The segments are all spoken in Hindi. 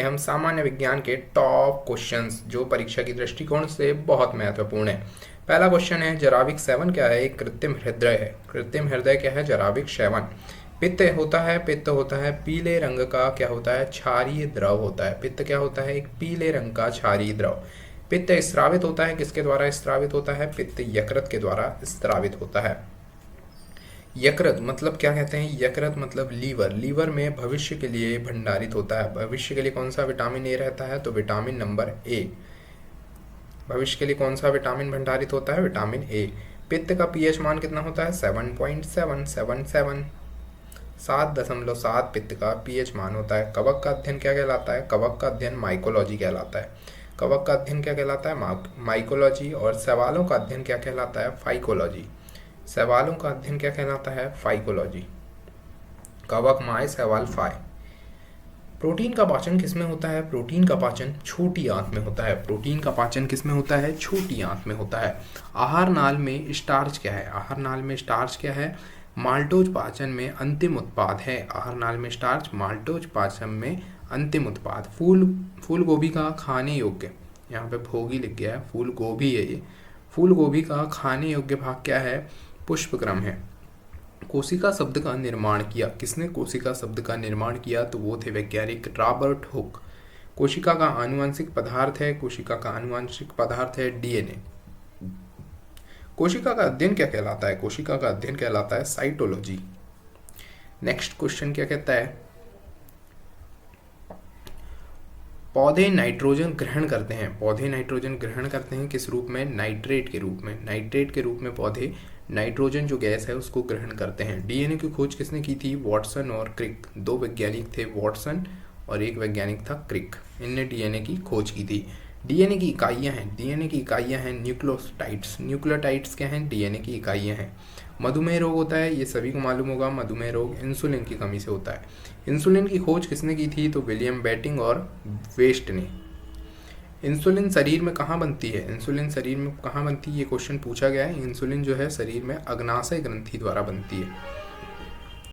हम सामान्य विज्ञान के टॉप क्वेश्चंस जो परीक्षा की दृष्टिकोण से बहुत महत्वपूर्ण है। पहला क्वेश्चन है, जराविक सेवन क्या है? एक कृत्रिम हृदय है। कृत्रिम हृदय क्या है? जराविक सेवन। पित्त होता है पीले रंग का, क्या होता है? क्षारीय द्रव होता है। पित्त क्या होता है? एक पीले रंग का क्षारीय द्रव। पित्त स्रावित होता है, किसके द्वारा स्रावित होता है? पित्त यकृत के द्वारा स्रावित होता है। यकृत मतलब क्या कहते हैं? यकृत मतलब लीवर। लीवर में भविष्य के लिए भंडारित होता है। भविष्य के लिए कौन सा विटामिन ए रहता है? तो विटामिन नंबर ए। भविष्य के लिए कौन सा विटामिन भंडारित होता है? Vitamin A. पित्त का पीएच मान कितना होता है? 7.777। 7.7 पित्त का पीएच मान होता है। कवक का अध्ययन क्या कहलाता है? कवक का अध्ययन माइकोलॉजी कहलाता है। कवक का अध्ययन क्या कहलाता है? माइकोलॉजी। और सवालों का अध्ययन क्या कहलाता है? फाइकोलॉजी। सवालों का अध्ययन क्या कहलाता है? फाइकोलॉजी। कवक, माय, सवाल, फाइ। प्रोटीन का पाचन किसमें होता है? प्रोटीन का पाचन छोटी आंत में होता है। प्रोटीन का पाचन किसमें होता है? छोटी आंत में होता है। आहार नाल में स्टार्च क्या है? आहार नाल में स्टार्च क्या है? माल्टोज पाचन में अंतिम उत्पाद है। आहार नाल में स्टार्च माल्टोज पाचन में अंतिम उत्पाद। फूल गोभी का खाने योग्य, यहाँ पे भोगी लिख गया है, फूल गोभी है ये। फूल गोभी का खाने योग्य भाग क्या है? पुष्पक्रम है। कोशिका शब्द का निर्माण किया, किसने कोशिका शब्द का निर्माण किया? तो वो थे वैज्ञानिक रॉबर्ट हुक। कोशिका का आनुवंशिक पदार्थ है, कोशिका का आनुवंशिक पदार्थ है डीएनए। कोशिका का अध्ययन क्या कहलाता है? कोशिका का अध्ययन कहलाता है साइटोलॉजी। नेक्स्ट क्वेश्चन क्या कहता है? पौधे नाइट्रोजन ग्रहण करते हैं। पौधे नाइट्रोजन ग्रहण करते हैं किस रूप में? नाइट्रेट के रूप में। नाइट्रेट के रूप में पौधे नाइट्रोजन जो गैस है उसको ग्रहण करते हैं। डीएनए की खोज किसने की थी? वॉटसन और क्रिक। दो वैज्ञानिक थे, वॉटसन और एक वैज्ञानिक था क्रिक। इनने डीएनए की खोज की थी। डीएनए की इकाइयां हैं, डीएनए की इकाइयां हैं न्यूक्लियोटाइड्स। न्यूक्लियोटाइड्स क्या हैं? डीएनए की इकाइयां हैं। मधुमेह रोग होता है, ये सभी को मालूम होगा। मधुमेह रोग इंसुलिन की कमी से होता है। इंसुलिन की खोज किसने की थी? तो विलियम बेटिंग और वेस्ट ने। इंसुलिन शरीर में कहाँ बनती है? इंसुलिन शरीर में कहाँ बनती है? ये क्वेश्चन पूछा गया है। इंसुलिन जो है शरीर में अग्नाशय ग्रंथि द्वारा बनती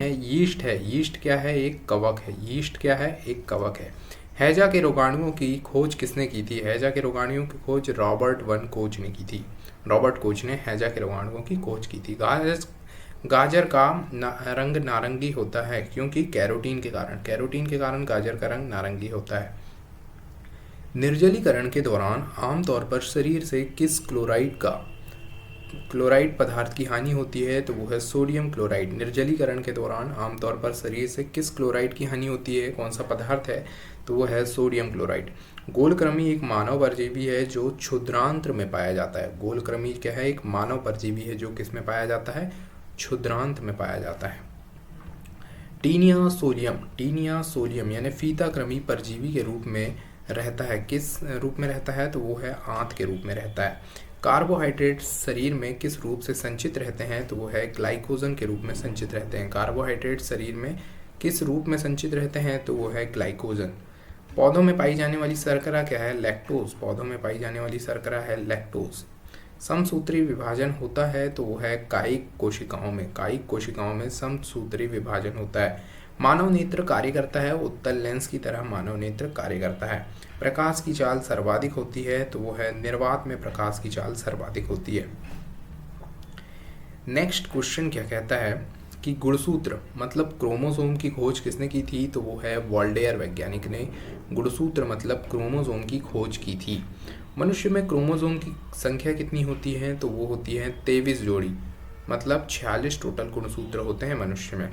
है। यीस्ट है। यीस्ट क्या है? एक कवक है। यीस्ट क्या है? एक कवक है। हैजा के रोगाणुओं की खोज किसने की थी? हैजा के रोगाणुओं की खोज रॉबर्ट वन कोच ने की थी। रॉबर्ट कोच ने हैजा के रोगाणुओं की खोज की थी। गाजर का रंग नारंगी होता है, क्योंकि कैरोटीन के कारण। कैरोटीन के कारण गाजर का रंग नारंगी होता है। निर्जलीकरण के दौरान आमतौर पर शरीर से किस क्लोराइड पदार्थ की हानि होती है? तो वो है सोडियम क्लोराइड। निर्जलीकरण के दौरान आमतौर पर शरीर से किस क्लोराइड की हानि होती है? कौन सा पदार्थ है? तो वो है सोडियम क्लोराइड। गोलकृमि एक मानव परजीवी है जो क्षुद्रांत्र में पाया जाता है। गोलकृमि क्या है? एक मानव परजीवी है जो किस में पाया जाता है? क्षुद्रांत में पाया जाता है। टीनिया सोलियम यानी फीताकृमि परजीवी के रूप में रहता है। किस रूप में रहता है? तो वो है आंत के रूप में रहता है। कार्बोहाइड्रेट शरीर में किस रूप से संचित रहते हैं? तो वो है ग्लाइकोजन के रूप में संचित रहते हैं। कार्बोहाइड्रेट शरीर में किस रूप में संचित रहते हैं? तो वो है ग्लाइकोजन। पौधों में पाई जाने वाली शर्करा क्या है? लैक्टोज। पौधों में पाई जाने वाली शर्करा है लैक्टोज। समसूत्री विभाजन होता है तो वो है कायिक कोशिकाओं में। कायिक कोशिकाओं में समसूत्री विभाजन होता है। मानव नेत्र कार्य करता है उत्तल लेंस की तरह। मानव नेत्र कार्य करता है। प्रकाश की चाल सर्वाधिक होती है तो वो है निर्वात में प्रकाश की चाल सर्वाधिक होती है। नेक्स्ट क्वेश्चन क्या कहता है कि गुणसूत्र मतलब क्रोमोसोम की खोज किसने की थी? तो वो है वॉल्डेयर वैज्ञानिक ने गुणसूत्र मतलब क्रोमोसोम की खोज की थी। मनुष्य में क्रोमोसोम की संख्या कितनी होती है? तो वो होती है 23 जोड़ी, मतलब 46 टोटल गुणसूत्र होते हैं मनुष्य में।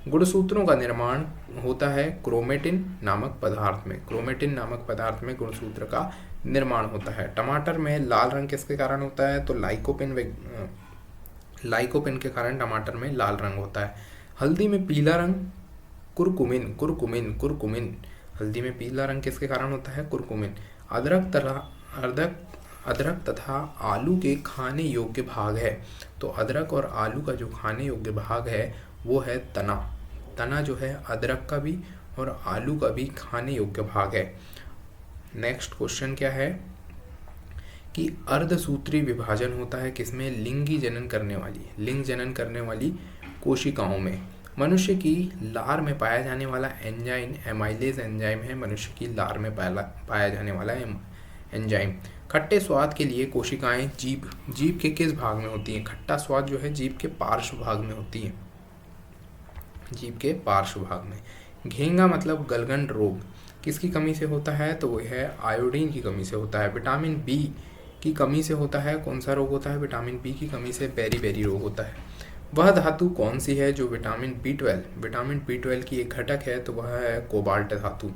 गुणसूत्रों का निर्माण होता है क्रोमेटिन नामक पदार्थ में। क्रोमेटिन नामक पदार्थ में गुणसूत्र का निर्माण होता है। टमाटर में लाल रंग किसके कारण होता है? तो लाइकोपिन के कारण टमाटर में लाल रंग होता है। हल्दी में पीला रंग कुरकुमिन। हल्दी में पीला रंग किसके कारण होता है? कुरकुमिन। अदरक तथा आलू के खाने योग्य भाग है। तो अदरक और आलू का जो खाने योग्य भाग है वो है तना। तना जो है अदरक का भी और आलू का भी खाने योग्य भाग है। नेक्स्ट क्वेश्चन क्या है कि अर्धसूत्री विभाजन होता है किसमें? लिंग जनन करने वाली कोशिकाओं में। मनुष्य की लार में पाया जाने वाला एंजाइम एमाइलेज एंजाइम है। मनुष्य की लार में पाया जाने वाला एंजाइम। खट्टे स्वाद के लिए कोशिकाएं जीभ के किस भाग में होती हैं? खट्टा स्वाद जो है जीभ के पार्श्व भाग में होती है, जीभ के पार्श्व भाग में। घेंगा मतलब गलगंड रोग किसकी कमी से होता है? तो वह है आयोडीन की कमी से होता है। विटामिन बी की कमी से होता है कौन सा रोग होता है? विटामिन बी की कमी से बेरी रोग होता है। वह धातु कौन सी है जो विटामिन बी12 की एक घटक है? तो वह है कोबाल्ट धातु।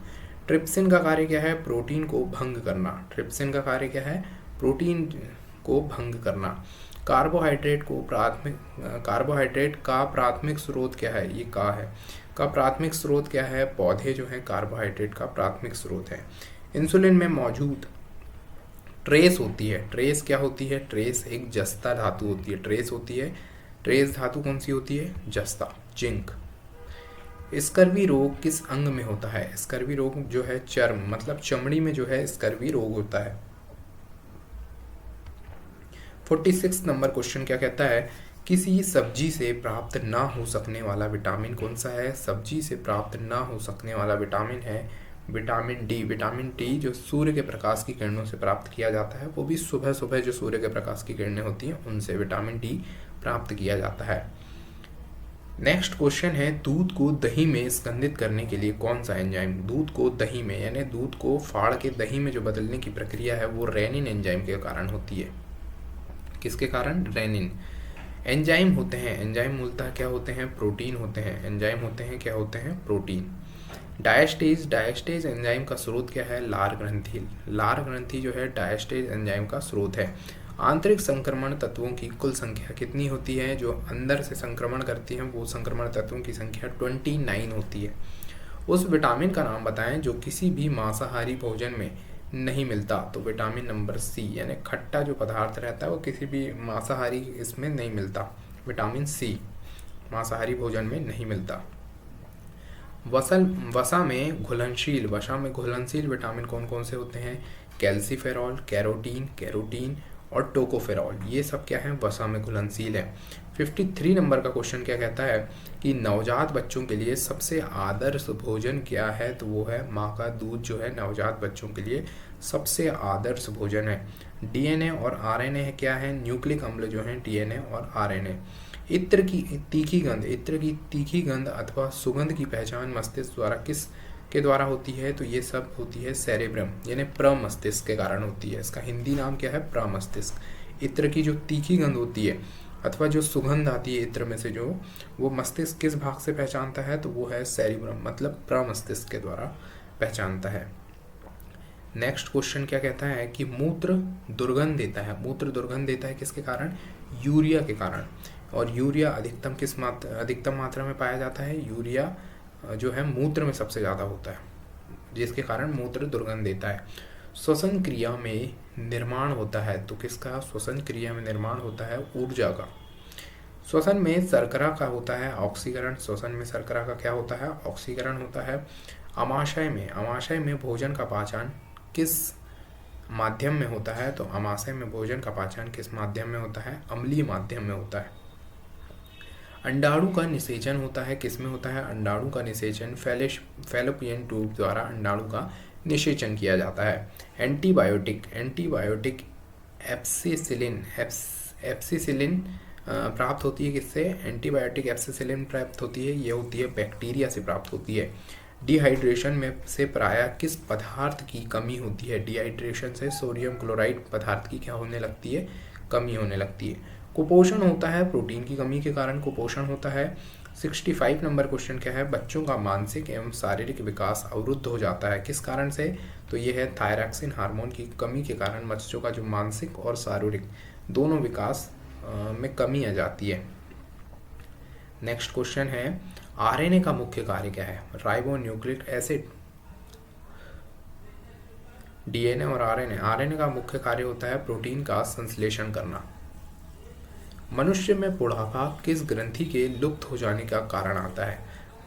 ट्रिप्सिन का कार्य क्या है? प्रोटीन को भंग करना। ट्रिप्सिन का कार्य क्या है? प्रोटीन को भंग करना। कार्बोहाइड्रेट का प्राथमिक स्रोत क्या है? ये का है। का प्राथमिक स्रोत क्या है? पौधे जो है कार्बोहाइड्रेट का प्राथमिक स्रोत है। इंसुलिन में मौजूद ट्रेस होती है। ट्रेस क्या होती है? ट्रेस एक जस्ता धातु होती है। ट्रेस होती है। ट्रेस धातु कौन सी होती है? जस्ता, जिंक। स्कर्वी रोग किस अंग में होता है? स्कर्वी रोग जो है चर्म मतलब चमड़ी में जो है स्कर्वी रोग होता है। 46 नंबर क्वेश्चन क्या कहता है? किसी सब्जी से प्राप्त ना हो सकने वाला विटामिन कौन सा है? सब्जी से प्राप्त ना हो सकने वाला विटामिन है विटामिन डी। विटामिन डी जो सूर्य के प्रकाश की किरणों से प्राप्त किया जाता है, वो भी सुबह सुबह जो सूर्य के प्रकाश की किरणें होती हैं उनसे विटामिन डी प्राप्त किया जाता है। नेक्स्ट क्वेश्चन है, दूध को दही में स्कंदित करने के लिए कौन सा एंजाइम? दूध को दही में यानी दूध को फाड़ के दही में जो बदलने की प्रक्रिया है वो रेनिन एंजाइम के कारण होती है। किसके कारण? रेनिन। एंजाइम होते हैं, एंजाइम मूलतः क्या होते हैं? प्रोटीन होते हैं। एंजाइम होते हैं क्या होते हैं? प्रोटीन। डायस्टेज एंजाइम का स्रोत क्या है? लार ग्रंथि। लार ग्रंथि जो है डायस्टेज एंजाइम का स्रोत है। आंतरिक संक्रमण तत्वों की कुल संख्या कितनी होती है? जो अंदर से संक्रमण करती हैं वो संक्रमण तत्वों की संख्या 29 होती है। उस विटामिन का नाम बताएं जो किसी भी मांसाहारी भोजन में नहीं मिलता। तो विटामिन नंबर सी यानी खट्टा जो पदार्थ रहता है वो किसी भी मांसाहारी इसमें नहीं मिलता। विटामिन सी मांसाहारी भोजन में नहीं मिलता। वसा में घुलनशील विटामिन कौन कौन से होते हैं? कैल्सीफेरॉल, कैरोटीन और टोकोफेरॉल, ये सब क्या है? वसा में घुलनशील है। 53 नंबर का क्वेश्चन क्या कहता है कि नवजात बच्चों के लिए सबसे आदर्श भोजन क्या है? तो वो है माँ का दूध जो है नवजात बच्चों के लिए सबसे आदर्श भोजन है। डीएनए और आरएनए क्या है? न्यूक्लिक अम्ल जो है डीएनए और आरएनए। इत्र की तीखी गंध अथवा सुगंध की पहचान मस्तिष्क द्वारा किस के द्वारा होती है? तो ये सब होती है सेरेब्रम यानी प्रमस्तिष्क के कारण होती है। इसका हिंदी नाम क्या है? प्रमस्तिष्क। इत्र की जो तीखी गंध होती है अथवा जो सुगंध आती है इत्र में से जो, वो मस्तिष्क किस भाग से पहचानता है? तो वो है सेरेब्रम मतलब प्रमस्तिष्क के द्वारा पहचानता है। नेक्स्ट क्वेश्चन क्या कहता है कि मूत्र दुर्गंध देता है। मूत्र दुर्गंध देता है किसके कारण? यूरिया के कारण। और यूरिया अधिकतम मात्रा में पाया जाता है। यूरिया जो है मूत्र में सबसे ज़्यादा होता है जिसके कारण मूत्र दुर्गंध देता है। श्वसन क्रिया में निर्माण होता है, तो किसका श्वसन क्रिया में निर्माण होता है? ऊर्जा का। श्वसन में शर्करा का होता है ऑक्सीकरण। श्वसन में शर्करा का क्या होता है? ऑक्सीकरण होता है। अमाशय में भोजन का पाचन किस माध्यम में होता है? तो अमाशय में भोजन का पाचन किस माध्यम में होता है? अम्लीय माध्यम में होता है। अंडाणु का निषेचन होता है किस में होता है? अंडाणु का निषेचन फैलोपियन ट्यूब द्वारा अंडाणु का निषेचन किया जाता है। एंटीबायोटिक एप्सिसिलिन प्राप्त होती है किससे? एंटीबायोटिक एप्सिसिलिन प्राप्त होती है, ये होती है बैक्टीरिया से प्राप्त होती है। डिहाइड्रेशन में से प्रायः किस पदार्थ की कमी होती है? डिहाइड्रेशन से सोडियम क्लोराइड पदार्थ की क्या होने लगती है? कमी होने लगती है। कुपोषण होता है प्रोटीन की कमी के कारण कुपोषण होता है। 65 नंबर क्वेश्चन क्या है? बच्चों का मानसिक एवं शारीरिक विकास अवरुद्ध हो जाता है किस कारण से? तो ये है थायरॉक्सिन हार्मोन की कमी के कारण बच्चों का जो मानसिक और शारीरिक दोनों विकास में कमी आ जाती है। नेक्स्ट क्वेश्चन है, आरएनए का मुख्य कार्य क्या है? Ribonucleic acid. डीएनए और आरएनए का मुख्य कार्य होता है प्रोटीन का संश्लेषण करना। मनुष्य में बुढ़ापा किस ग्रंथि के लुप्त हो जाने का कारण आता है?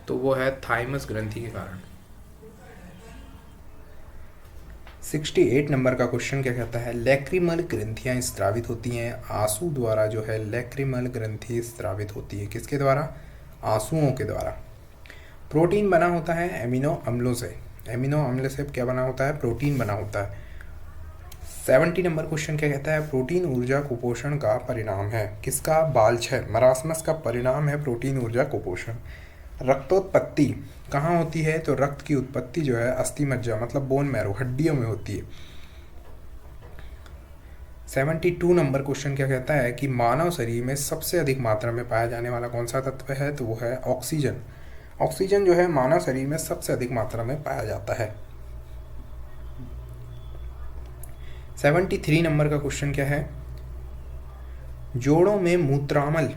तो वो है थाइमस ग्रंथि के कारण। 68 नंबर का क्वेश्चन क्या कहता है? लैक्रिमल ग्रंथियां स्त्रावित होती हैं। आंसू द्वारा जो है लैक्रिमल ग्रंथि स्त्रावित होती है किसके द्वारा? आंसुओं के द्वारा। प्रोटीन बना होता है एमिनो अम्लों से। एमिनो अम्ल से क्या बना होता है? प्रोटीन बना होता है। 70 नंबर क्वेश्चन क्या कहता है? प्रोटीन ऊर्जा कुपोषण का परिणाम है। किसका? बाल 6 मरासमस का परिणाम है प्रोटीन ऊर्जा कुपोषण। रक्तोत्पत्ति कहाँ होती है? तो रक्त की उत्पत्ति जो है अस्थि मज्जा मतलब बोन मैरो, हड्डियों में होती है। 72 नंबर क्वेश्चन क्या कहता है कि मानव शरीर में सबसे अधिक मात्रा में पाया जाने वाला कौन सा तत्व है? तो वो है ऑक्सीजन। ऑक्सीजन जो है मानव शरीर में सबसे अधिक मात्रा में पाया जाता है। 73 नंबर का क्वेश्चन क्या है? जोड़ों में मूत्रामल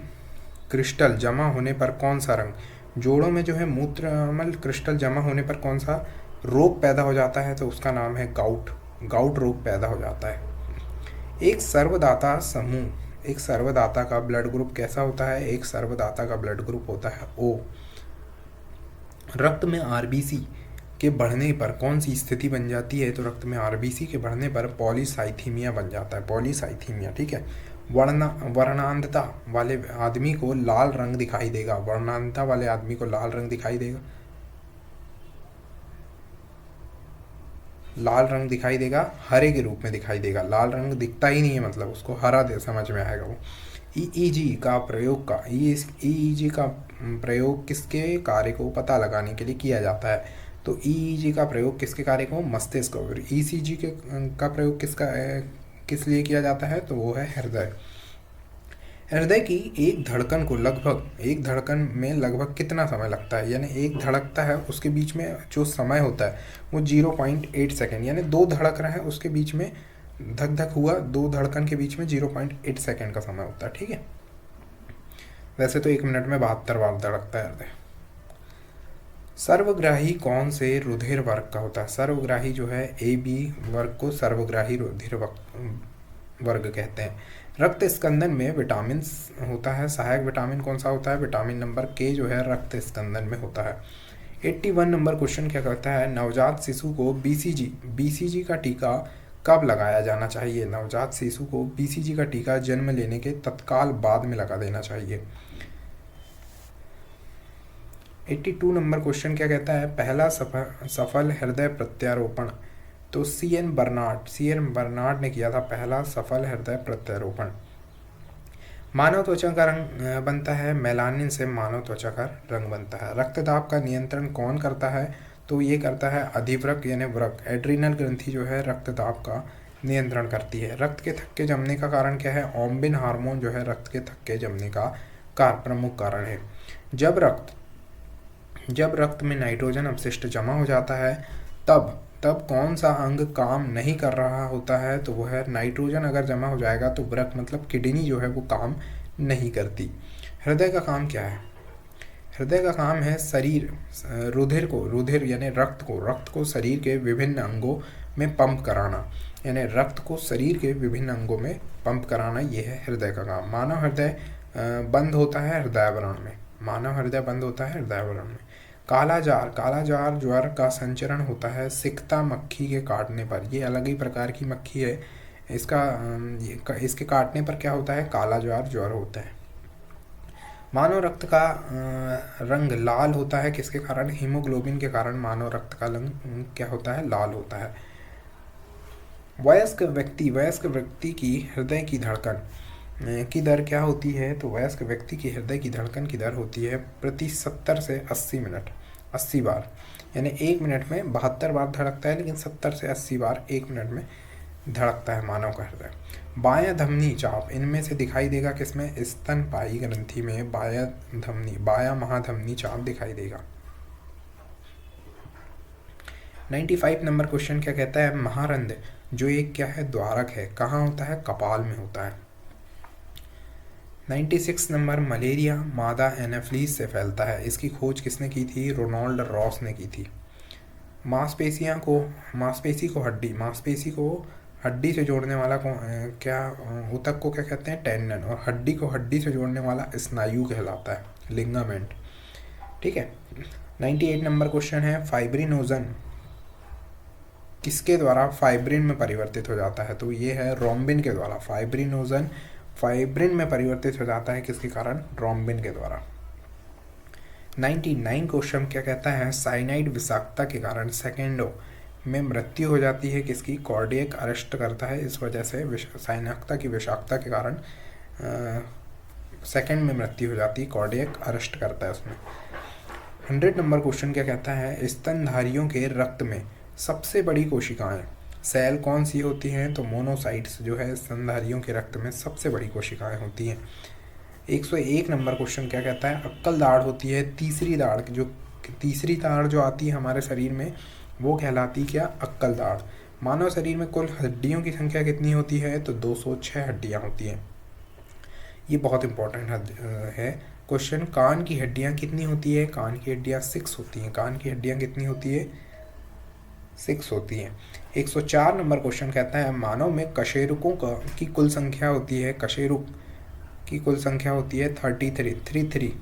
क्रिस्टल जमा होने पर कौन सा रंग, जोड़ों में जो है मूत्रामल क्रिस्टल जमा होने पर कौन सा रोग पैदा हो जाता है? तो उसका नाम है गाउट। गाउट रोग पैदा हो जाता है। एक सर्वदाता समूह, एक सर्वदाता का ब्लड ग्रुप कैसा होता है? एक सर्वदाता का ब्लड ग्रुप होता है ओ। रक्त में आरबीसी के बढ़ने पर कौन सी स्थिति बन जाती है? तो रक्त में आरबीसी के बढ़ने पर पॉलीसाइथीमिया बन जाता है, पॉलीसाइथीमिया। ठीक है। वर्णांधता वाले आदमी को लाल रंग दिखाई देगा। वर्णांधता वाले आदमी को लाल रंग दिखाई देगा। लाल रंग दिखाई देगा, हरे के रूप में दिखाई देगा। लाल रंग दिखता ही नहीं है, मतलब उसको हरा दे समझ में आएगा वो। ईईजी का प्रयोग का ईईजी का प्रयोग किसके कार्य को पता लगाने के लिए किया जाता है? तो ईईजी का प्रयोग किसके कार्य को? मस्तिष्क को। ईसीजी का प्रयोग किस लिए किया जाता है? तो वो है हृदय। हृदय की एक धड़कन में लगभग कितना समय लगता है? यानी एक धड़कता है उसके बीच में जो समय होता है वो 0.8 सेकेंड, यानी दो धड़क रहे हैं उसके बीच में धक धक हुआ, दो धड़कन के बीच में 0.8 सेकेंड का समय होता है। ठीक है। वैसे तो 1 मिनट में 72 बार धड़कता है हृदय। सर्वग्राही कौन से रुधिर वर्ग का होता है? सर्वग्राही जो है ए बी वर्ग को सर्वग्राही रुधिर वर्ग कहते हैं। रक्त स्कंदन में विटामिन होता है, सहायक विटामिन कौन सा होता है? विटामिन नंबर के जो है रक्त स्कंदन में होता है। 81 नंबर क्वेश्चन क्या कहता है? नवजात शिशु को बीसीजी का टीका कब लगाया जाना चाहिए? नवजात शिशु को बीसीजी का टीका जन्म लेने के तत्काल बाद में लगा देना चाहिए। 82 नंबर क्वेश्चन क्या कहता है? पहला सफल हृदय प्रत्यारोपण। तो सी एन बर्नार्ड ने किया था पहला सफल हृदय प्रत्यारोपण। मानव त्वचा का रंग बनता है मेलानिन से, मानव त्वचा का रंग बनता है। रक्तदाब का नियंत्रण कौन करता है? तो ये करता है अधिवृक्क यानी वृक्क। एड्रीनल ग्रंथि जो है रक्तदाब का नियंत्रण करती है। रक्त के थक्के जमने का कारण क्या है? ऑम्बिन हार्मोन जो है रक्त के थक्के जमने का प्रमुख कारण है। जब रक्त में नाइट्रोजन अपशिष्ट जमा हो जाता है तब कौन सा अंग काम नहीं कर रहा होता है? तो वो है नाइट्रोजन अगर जमा हो जाएगा तो वृक्क मतलब किडनी जो है वो काम नहीं करती। हृदय का काम क्या है? हृदय का काम है रुधिर यानी रक्त को शरीर के विभिन्न अंगों में पंप कराना, यानी रक्त को शरीर के विभिन्न अंगों में पंप कराना, ये है हृदय का काम। मानव हृदय बंद होता है हृदयावरण में। काला जार ज्वर का संचरण होता है सिकता मक्खी के काटने पर। ये अलग ही प्रकार की मक्खी है, इसके काटने पर क्या होता है? काला ज्वर होता है। मानव रक्त का रंग लाल होता है किसके कारण? हीमोग्लोबिन के कारण मानव रक्त का रंग क्या होता है? लाल होता है। वयस्क व्यक्ति की हृदय की धड़कन की दर क्या होती है? तो वयस्क व्यक्ति की हृदय की धड़कन की दर होती है प्रति 70 से 80 बार, यानी 1 मिनट में 72 बार धड़कता है, लेकिन 70 से 80 बार 1 मिनट में धड़कता है मानव का हृदय। बायां धमनी चाप इनमें से दिखाई देगा किसमें? स्तनपायी ग्रंथि में बायां महाधमनी चाप दिखाई देगा। 95 नंबर क्वेश्चन क्या कहता है? महारंध्र जो एक क्या है? द्वारक है, कहाँ होता है? कपाल में होता है। 96 नंबर मलेरिया मादा एनाफ्लीज से फैलता है, इसकी खोज किसने की थी? रोनाल्ड रॉस ने की थी। मांसपेशी को हड्डी से जोड़ने वाला ऊतक को क्या कहते हैं? टेंडन। और हड्डी को हड्डी से जोड़ने वाला स्नायु कहलाता है, लिगामेंट। ठीक है। 98 नंबर क्वेश्चन है फाइब्रिनोजन किसके द्वारा फाइब्रिन में परिवर्तित हो जाता है? तो ये है रोम्बिन के द्वारा। फाइब्रिनोजन फाइब्रिन में परिवर्तित हो जाता है किसके कारण? रोम्बिन के द्वारा। 99 क्वेश्चन क्या कहता है, साइनाइड विषाक्तता के कारण सेकेंडों में मृत्यु हो जाती है किसकी, कार्डियक अरेस्ट करता है, इस वजह से साइनाक्ता की विषाक्तता के कारण सेकेंड में मृत्यु हो जाती है, कार्डियक अरेस्ट करता है उसमें। 100 नंबर क्वेश्चन क्या कहता है, स्तनधारियों के रक्त में सबसे बड़ी कोशिकाएं सेल कौन सी होती हैं, तो मोनोसाइट्स जो है स्तनधारियों के रक्त में सबसे बड़ी कोशिकाएं होती हैं। 101 नंबर क्वेश्चन क्या कहता है, अक्कल दाढ़ होती है तीसरी दाढ़ जो आती है हमारे शरीर में वो कहलाती क्या, अक्कल दाढ़। मानव शरीर में कुल हड्डियों की संख्या कितनी होती है, तो 206 हड्डियां होती हैं। ये बहुत इंपॉर्टेंट है क्वेश्चन। कान की हड्डियां कितनी होती है, कान की हड्डियां 6 होती हैं। कान की हड्डियां कितनी होती है, 6 होती हैं। 104 नंबर क्वेश्चन कहता है, मानव में कशेरुकों की कुल संख्या होती है, कशेरुक की कुल संख्या होती है 33।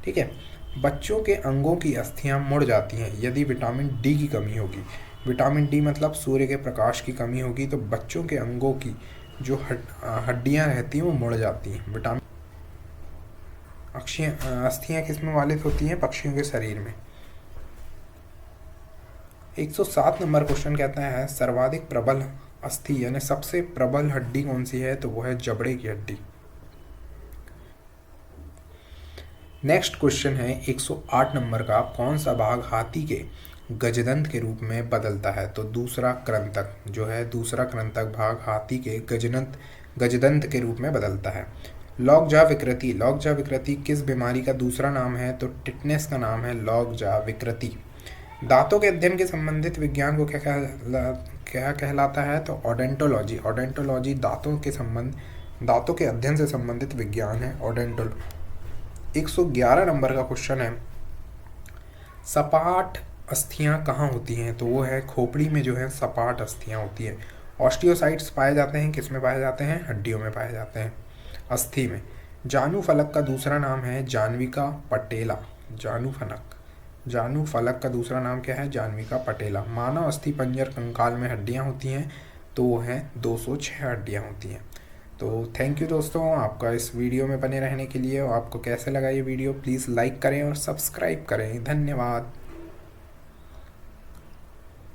ठीक है। बच्चों के अंगों की अस्थियां मुड़ जाती हैं यदि विटामिन डी की कमी होगी। विटामिन डी मतलब सूर्य के प्रकाश की कमी होगी, तो बच्चों के अंगों की जो हड्डियां रहती हैं वो मुड़ जाती हैं। विटामिन अस्थियां किस में वालित होती हैं, पक्षियों के शरीर में। 107 नंबर क्वेश्चन कहता है, सर्वाधिक प्रबल अस्थि यानी सबसे प्रबल हड्डी कौन सी है, तो वो है जबड़े की हड्डी। नेक्स्ट क्वेश्चन है 108 नंबर का, कौन सा भाग हाथी के गजदंत के रूप में बदलता है, तो दूसरा कृंतक जो है, दूसरा कृंतक भाग हाथी के गजदंत के रूप में बदलता है। लॉकजा विकृति किस बीमारी का दूसरा नाम है, तो टिटनेस का नाम है लॉकजा विकृति। दांतों के अध्ययन के संबंधित विज्ञान को क्या कहलाता है, तो ओडेंटोलॉजी दांतों के अध्ययन से संबंधित विज्ञान है ओडेंटोलॉजी। 111 नंबर का क्वेश्चन है, सपाट अस्थियां कहाँ होती हैं, तो वो है खोपड़ी में जो है सपाट अस्थियां होती है। ऑस्टियोसाइट्स पाए जाते हैं किस में पाए जाते हैं, हड्डियों में पाए जाते हैं, अस्थि में। जानू फलक का दूसरा नाम है जान्विका पटेला। जानू फलक का दूसरा नाम क्या है, जान्विका पटेला। मानव अस्थि पंजर कंकाल में हड्डियां होती हैं, तो वो है 206 हड्डियां होती हैं। तो थैंक यू दोस्तों आपका इस वीडियो में बने रहने के लिए। आपको कैसे लगा ये वीडियो, प्लीज़ लाइक करें और सब्सक्राइब करें। धन्यवाद।